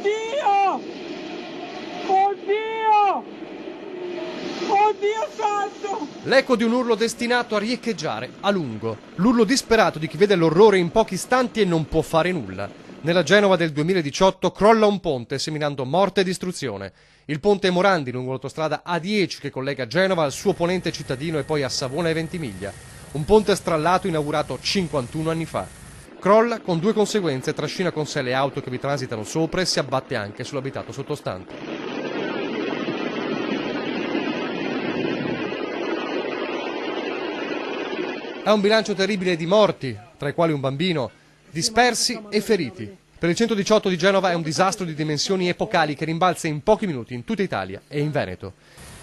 Oddio! Oddio! Oddio santo! L'eco di un urlo destinato a riecheggiare a lungo. L'urlo disperato di chi vede l'orrore in pochi istanti e non può fare nulla. Nella Genova del 2018 crolla un ponte seminando morte e distruzione. Il ponte Morandi lungo l'autostrada A10 che collega Genova al suo ponente cittadino e poi a Savona e Ventimiglia. Un ponte strallato inaugurato 51 anni fa. Crolla con due conseguenze, trascina con sé le auto che vi transitano sopra e si abbatte anche sull'abitato sottostante. È un bilancio terribile di morti, tra i quali un bambino, dispersi e feriti. Per il 118 di Genova è un disastro di dimensioni epocali che rimbalza in pochi minuti in tutta Italia e in Veneto.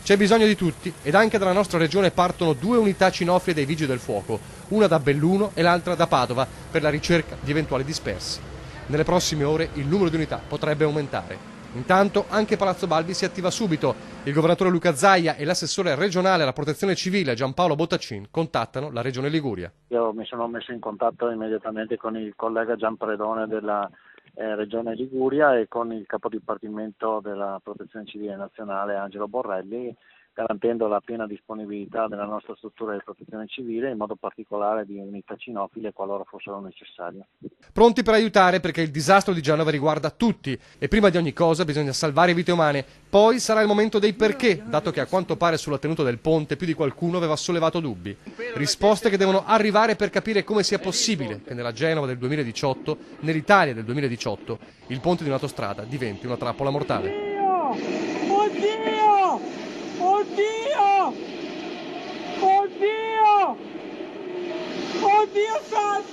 C'è bisogno di tutti ed anche dalla nostra regione partono due unità cinofile dei Vigili del Fuoco, una da Belluno e l'altra da Padova, per la ricerca di eventuali dispersi. Nelle prossime ore il numero di unità potrebbe aumentare. Intanto anche Palazzo Balbi si attiva subito. Il governatore Luca Zaia e l'assessore regionale alla protezione civile Giampaolo Bottacin contattano la regione Liguria. Io mi sono messo in contatto immediatamente con il collega Gianpredone della regione Liguria e con il capo dipartimento della protezione civile nazionale Angelo Borrelli, garantendo la piena disponibilità della nostra struttura di protezione civile, in modo particolare di unità cinofile qualora fossero necessarie. Pronti per aiutare perché il disastro di Genova riguarda tutti e prima di ogni cosa bisogna salvare vite umane. Poi sarà il momento dei perché, dato che a quanto pare sulla tenuta del ponte più di qualcuno aveva sollevato dubbi. Risposte che devono arrivare per capire come sia possibile che nella Genova del 2018, nell'Italia del 2018, il ponte di un'autostrada diventi una trappola mortale. Oddio! Oddio! Oddio! Oddio santo!